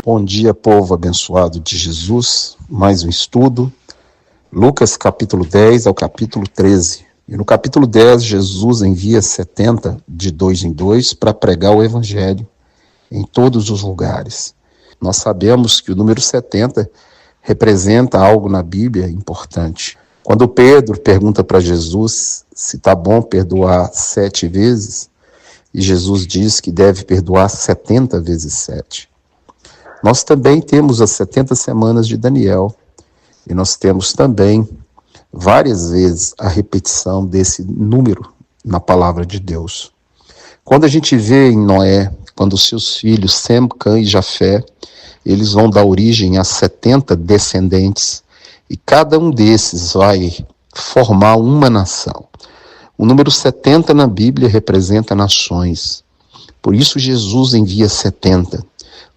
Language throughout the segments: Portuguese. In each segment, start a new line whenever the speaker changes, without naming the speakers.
Bom dia, povo abençoado de Jesus. Mais um estudo. Lucas capítulo 10 ao capítulo 13. E no capítulo 10, Jesus envia 70 de dois em dois para pregar o evangelho em todos os lugares. Nós sabemos que o número 70 representa algo na Bíblia importante. Quando Pedro pergunta para Jesus se está bom perdoar 7 vezes, e Jesus diz que deve perdoar 70 vezes 7. Nós também temos as 70 semanas de Daniel, e nós temos também várias vezes a repetição desse número na palavra de Deus. Quando a gente vê em Noé, quando seus filhos Sem, Cã e Jafé, eles vão dar origem a 70 descendentes, e cada um desses vai formar uma nação. O número 70 na Bíblia representa nações. Por isso Jesus envia 70,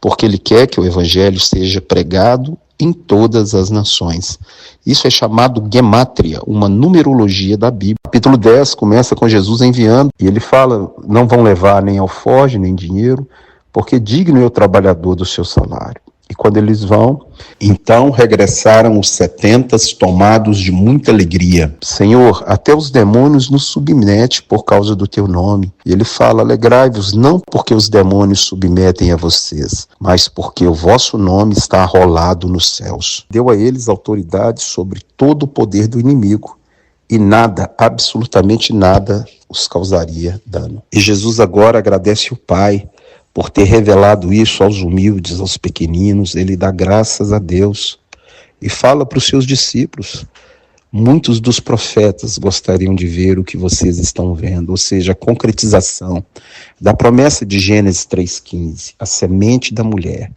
porque ele quer que o evangelho seja pregado em todas as nações. Isso é chamado gemátria, uma numerologia da Bíblia. O capítulo 10 começa com Jesus enviando, e ele fala, não vão levar nem alforje, nem dinheiro, porque digno é o trabalhador do seu salário. E quando eles vão, então regressaram os 70 tomados de muita alegria. Senhor, até os demônios nos submetem por causa do teu nome. E ele fala, alegrai-vos não porque os demônios submetem a vocês, mas porque o vosso nome está arrolado nos céus. Deu a eles autoridade sobre todo o poder do inimigo, e nada, absolutamente nada, os causaria dano. E Jesus agora agradece o Pai por ter revelado isso aos humildes, aos pequeninos. Ele dá graças a Deus e fala para os seus discípulos, muitos dos profetas gostariam de ver o que vocês estão vendo, ou seja, a concretização da promessa de Gênesis 3,15, a semente da mulher,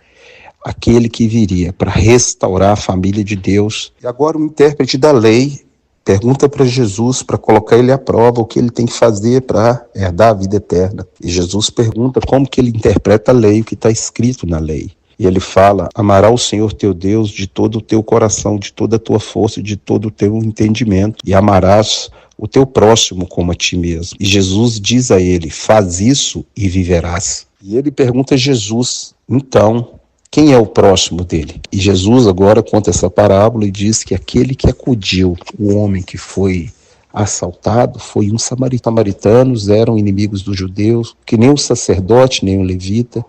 aquele que viria para restaurar a família de Deus. E agora o intérprete da lei pergunta para Jesus, para colocar ele à prova, o que ele tem que fazer para herdar a vida eterna. E Jesus pergunta como que ele interpreta a lei, o que está escrito na lei. E ele fala, amará o Senhor teu Deus de todo o teu coração, de toda a tua força, de todo o teu entendimento, e amarás o teu próximo como a ti mesmo. E Jesus diz a ele, faz isso e viverás. E ele pergunta a Jesus, então, quem é o próximo dele? E Jesus agora conta essa parábola e diz que aquele que acudiu o homem que foi assaltado foi um samaritano. Os samaritanos eram inimigos dos judeus, que nem o sacerdote, nem o levita,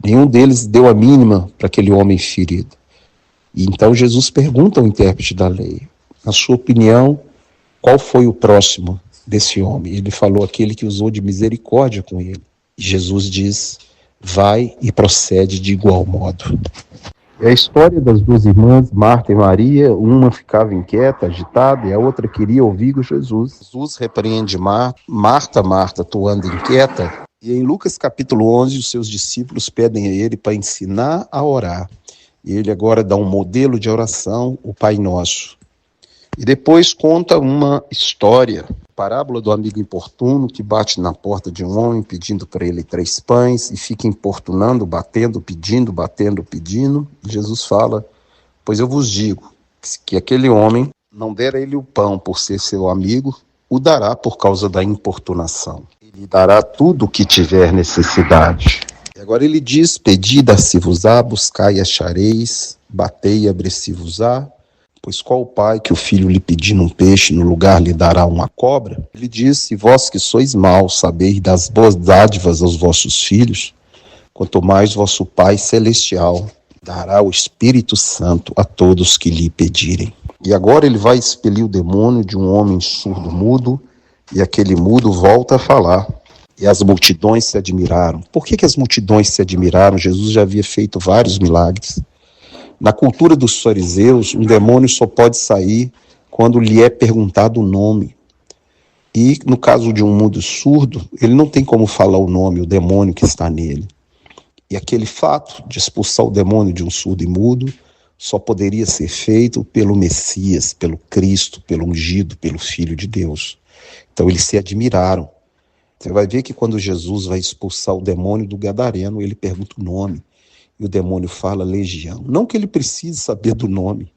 nenhum deles deu a mínima para aquele homem ferido. E então Jesus pergunta ao intérprete da lei, na sua opinião, qual foi o próximo desse homem? Ele falou, aquele que usou de misericórdia com ele. E Jesus diz, vai e procede de igual modo. É a história das duas irmãs, Marta e Maria. Uma ficava inquieta, agitada, e a outra queria ouvir Jesus. Jesus repreende Marta. Marta, Marta, tu anda inquieta? E em Lucas capítulo 11, os seus discípulos pedem a ele para ensinar a orar. E ele agora dá um modelo de oração, o Pai Nosso. E depois conta uma história, parábola do amigo importuno que bate na porta de um homem pedindo para ele 3 pães e fica importunando, batendo, pedindo. E Jesus fala, pois eu vos digo que aquele homem não der a ele o pão por ser seu amigo, o dará por causa da importunação. Ele dará tudo o que tiver necessidade. E agora ele diz, pedi, dar-se-vos-á, buscai e achareis, batei e abrir-se-vos-á. Pois qual o pai que o filho lhe pedindo um peixe, no lugar lhe dará uma cobra? Ele disse, vós que sois maus, sabeis das boas dádivas aos vossos filhos, quanto mais vosso Pai Celestial dará o Espírito Santo a todos que lhe pedirem. E agora ele vai expelir o demônio de um homem surdo-mudo, e aquele mudo volta a falar. E as multidões se admiraram. Por que as multidões se admiraram? Jesus já havia feito vários milagres. Na cultura dos fariseus, um demônio só pode sair quando lhe é perguntado o nome. E no caso de um mudo surdo, ele não tem como falar o nome, o demônio que está nele. E aquele fato de expulsar o demônio de um surdo e mudo só poderia ser feito pelo Messias, pelo Cristo, pelo ungido, pelo Filho de Deus. Então eles se admiraram. Você vai ver que quando Jesus vai expulsar o demônio do gadareno, ele pergunta o nome. E o demônio fala legião. Não que ele precise saber do nome.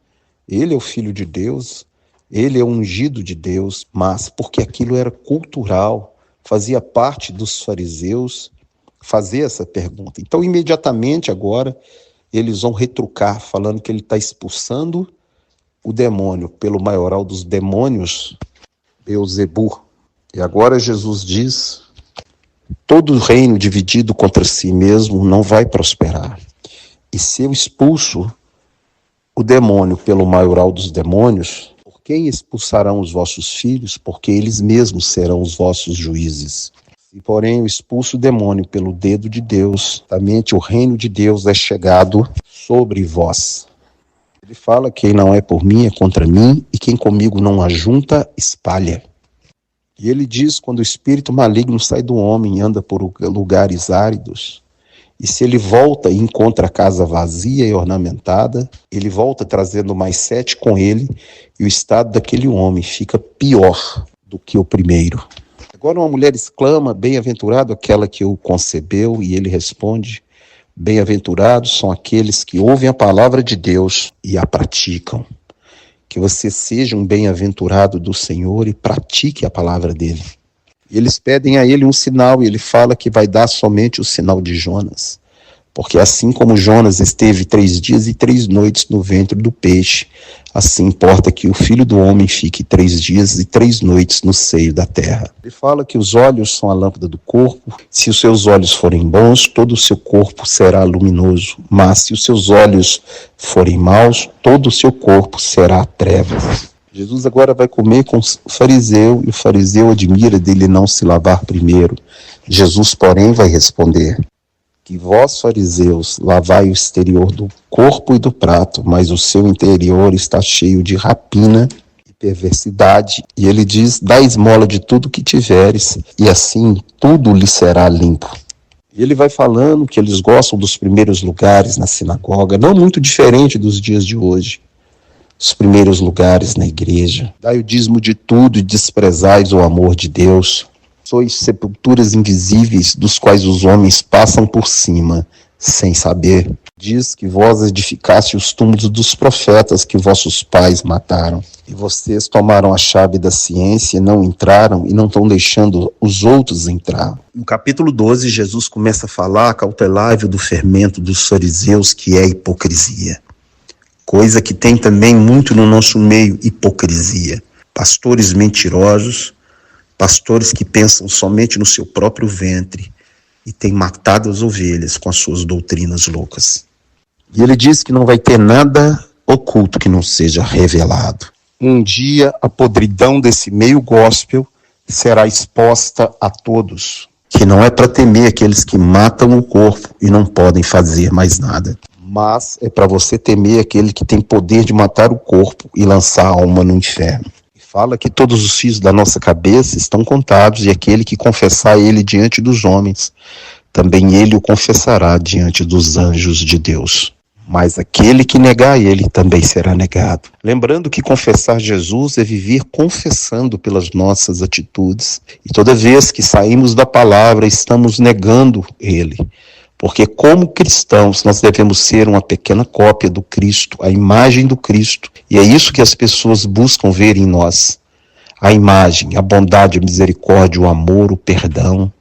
Ele é o Filho de Deus, ele é o ungido de Deus, mas porque aquilo era cultural, fazia parte dos fariseus fazer essa pergunta. Então, imediatamente agora, eles vão retrucar, falando que ele está expulsando o demônio pelo maioral dos demônios, Beelzebul. E agora Jesus diz: todo reino dividido contra si mesmo não vai prosperar. E se eu expulso o demônio pelo maioral dos demônios, por quem expulsarão os vossos filhos? Porque eles mesmos serão os vossos juízes. Se, porém, eu expulso o demônio pelo dedo de Deus, somente o reino de Deus é chegado sobre vós. Ele fala: quem não é por mim é contra mim, e quem comigo não ajunta, espalha. E ele diz: quando o espírito maligno sai do homem e anda por lugares áridos, e se ele volta e encontra a casa vazia e ornamentada, ele volta trazendo mais 7 com ele, e o estado daquele homem fica pior do que o primeiro. Agora uma mulher exclama: bem-aventurado aquela que o concebeu, e ele responde: bem-aventurados são aqueles que ouvem a palavra de Deus e a praticam. Que você seja um bem-aventurado do Senhor e pratique a palavra dele. E eles pedem a ele um sinal, e ele fala que vai dar somente o sinal de Jonas. Porque assim como Jonas esteve 3 dias e 3 noites no ventre do peixe, assim importa que o Filho do Homem fique 3 dias e 3 noites no seio da terra. Ele fala que os olhos são a lâmpada do corpo. Se os seus olhos forem bons, todo o seu corpo será luminoso. Mas se os seus olhos forem maus, todo o seu corpo será trevas. Jesus agora vai comer com o fariseu, e o fariseu admira dele não se lavar primeiro. Jesus, porém, vai responder: que vós, fariseus, lavai o exterior do corpo e do prato, mas o seu interior está cheio de rapina e perversidade. E ele diz: dá esmola de tudo que tiveres, e assim tudo lhe será limpo. E ele vai falando que eles gostam dos primeiros lugares na sinagoga, não muito diferente dos dias de hoje. Os primeiros lugares na igreja. Dai o dízimo de tudo e desprezais o amor de Deus. Sois sepulturas invisíveis, dos quais os homens passam por cima, sem saber. Diz que vós edificaste os túmulos dos profetas que vossos pais mataram. E vocês tomaram a chave da ciência, não entraram e não estão deixando os outros entrar. No capítulo 12, Jesus começa a falar: cautelai-vos do fermento dos fariseus, que é hipocrisia. Coisa que tem também muito no nosso meio: hipocrisia. Pastores mentirosos, pastores que pensam somente no seu próprio ventre e têm matado as ovelhas com as suas doutrinas loucas. E ele diz que não vai ter nada oculto que não seja revelado. Um dia a podridão desse meio gospel será exposta a todos, que não é para temer aqueles que matam o corpo e não podem fazer mais nada, mas é para você temer aquele que tem poder de matar o corpo e lançar a alma no inferno. Fala que todos os fios da nossa cabeça estão contados, e aquele que confessar ele diante dos homens, também ele o confessará diante dos anjos de Deus. Mas aquele que negar ele também será negado. Lembrando que confessar Jesus é viver confessando pelas nossas atitudes. E toda vez que saímos da palavra, estamos negando ele. Porque como cristãos nós devemos ser uma pequena cópia do Cristo, a imagem do Cristo. E é isso que as pessoas buscam ver em nós. A imagem, a bondade, a misericórdia, o amor, o perdão,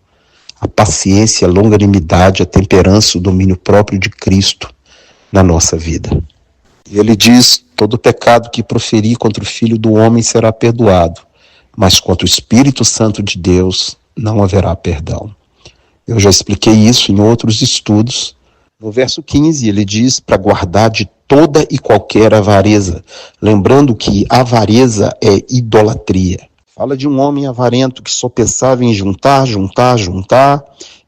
a paciência, a longanimidade, a temperança, o domínio próprio de Cristo na nossa vida. E ele diz: todo pecado que proferir contra o Filho do Homem será perdoado, mas contra o Espírito Santo de Deus não haverá perdão. Eu já expliquei isso em outros estudos. No verso 15, ele diz para guardar de toda e qualquer avareza, lembrando que avareza é idolatria. Fala de um homem avarento que só pensava em juntar,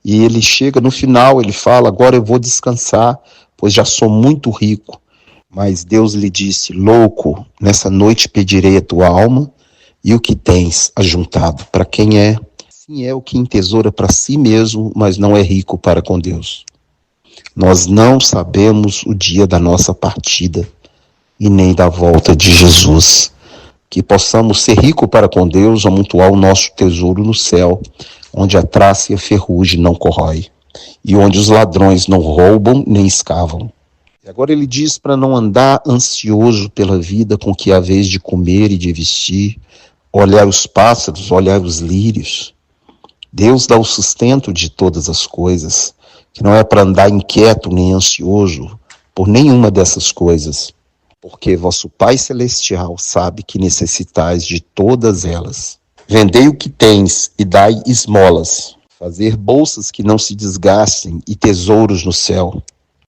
e ele chega no final, ele fala: agora eu vou descansar, pois já sou muito rico. Mas Deus lhe disse: louco, nessa noite pedirei a tua alma, e o que tens ajuntado, para quem é? Sim, é o que entesoura para si mesmo, mas não é rico para com Deus. Nós não sabemos o dia da nossa partida e nem da volta de Jesus. Que possamos ser ricos para com Deus, amontoar o nosso tesouro no céu, onde a traça e a ferrugem não corrói, e onde os ladrões não roubam nem escavam. E agora ele diz para não andar ansioso pela vida, com que há vez de comer e de vestir, olhar os pássaros, olhar os lírios. Deus dá o sustento de todas as coisas, que não é para andar inquieto nem ansioso por nenhuma dessas coisas, porque vosso Pai Celestial sabe que necessitais de todas elas. Vendei o que tens e dai esmolas, fazer bolsas que não se desgastem e tesouros no céu,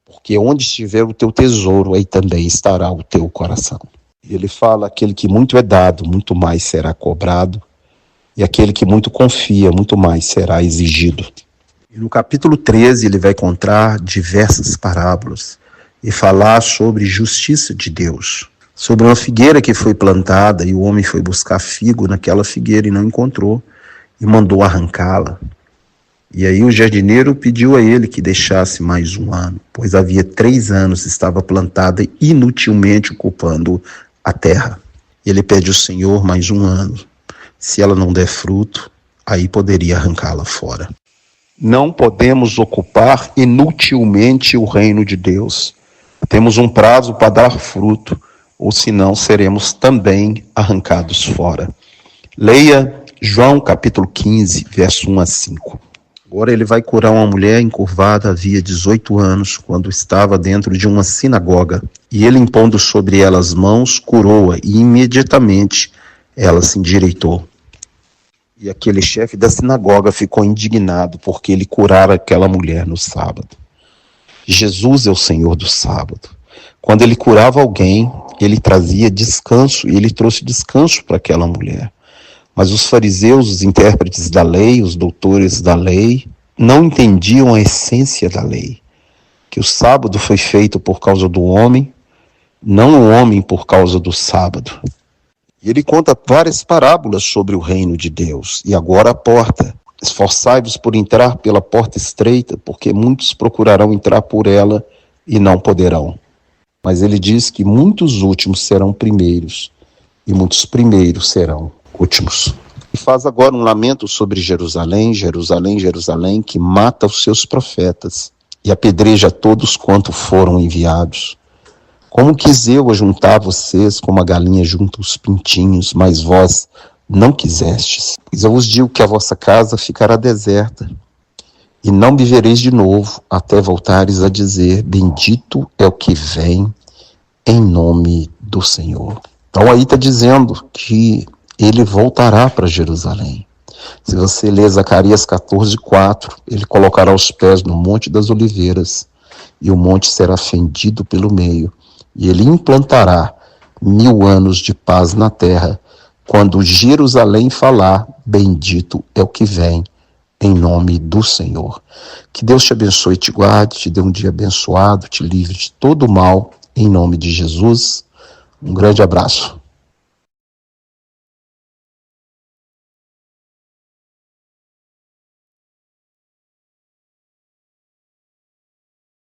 porque onde estiver o teu tesouro, aí também estará o teu coração. Ele fala, aquele que muito é dado, muito mais será cobrado, e aquele que muito confia, muito mais será exigido. E no capítulo 13 ele vai contar diversas parábolas e falar sobre justiça de Deus, sobre uma figueira que foi plantada e o homem foi buscar figo naquela figueira e não encontrou e mandou arrancá-la. E aí o jardineiro pediu a ele que deixasse mais um ano, pois havia 3 anos estava plantada inutilmente ocupando a terra. Ele pede ao Senhor mais um ano. Se ela não der fruto, aí poderia arrancá-la fora. Não podemos ocupar inutilmente o reino de Deus. Temos um prazo para dar fruto, ou senão seremos também arrancados fora. Leia João capítulo 15, verso 1 a 5. Agora ele vai curar uma mulher encurvada havia 18 anos, quando estava dentro de uma sinagoga. E ele, impondo sobre ela as mãos, curou-a, e imediatamente ela se endireitou. E aquele chefe da sinagoga ficou indignado, porque ele curara aquela mulher no sábado. Jesus é o Senhor do sábado. Quando ele curava alguém, ele trazia descanso, e ele trouxe descanso para aquela mulher. Mas os fariseus, os intérpretes da lei, os doutores da lei, não entendiam a essência da lei, que o sábado foi feito por causa do homem, não o homem por causa do sábado. E ele conta várias parábolas sobre o reino de Deus. E agora a porta. Esforçai-vos por entrar pela porta estreita, porque muitos procurarão entrar por ela e não poderão. Mas ele diz que muitos últimos serão primeiros, e muitos primeiros serão últimos. E faz agora um lamento sobre Jerusalém, Jerusalém, Jerusalém, que mata os seus profetas e apedreja todos quanto foram enviados. Como quis eu ajuntar vocês como a galinha junta os pintinhos, mas vós não quisestes. Pois eu vos digo que a vossa casa ficará deserta, e não me vereis de novo, até voltares a dizer, bendito é o que vem em nome do Senhor. Então aí está dizendo que ele voltará para Jerusalém. Se você ler Zacarias 14:4, ele colocará os pés no Monte das Oliveiras, e o monte será fendido pelo meio, e ele implantará 1000 anos de paz na terra, quando Jerusalém falar, bendito é o que vem, em nome do Senhor. Que Deus te abençoe e te guarde, te dê um dia abençoado, te livre de todo o mal, em nome de Jesus. Um grande abraço.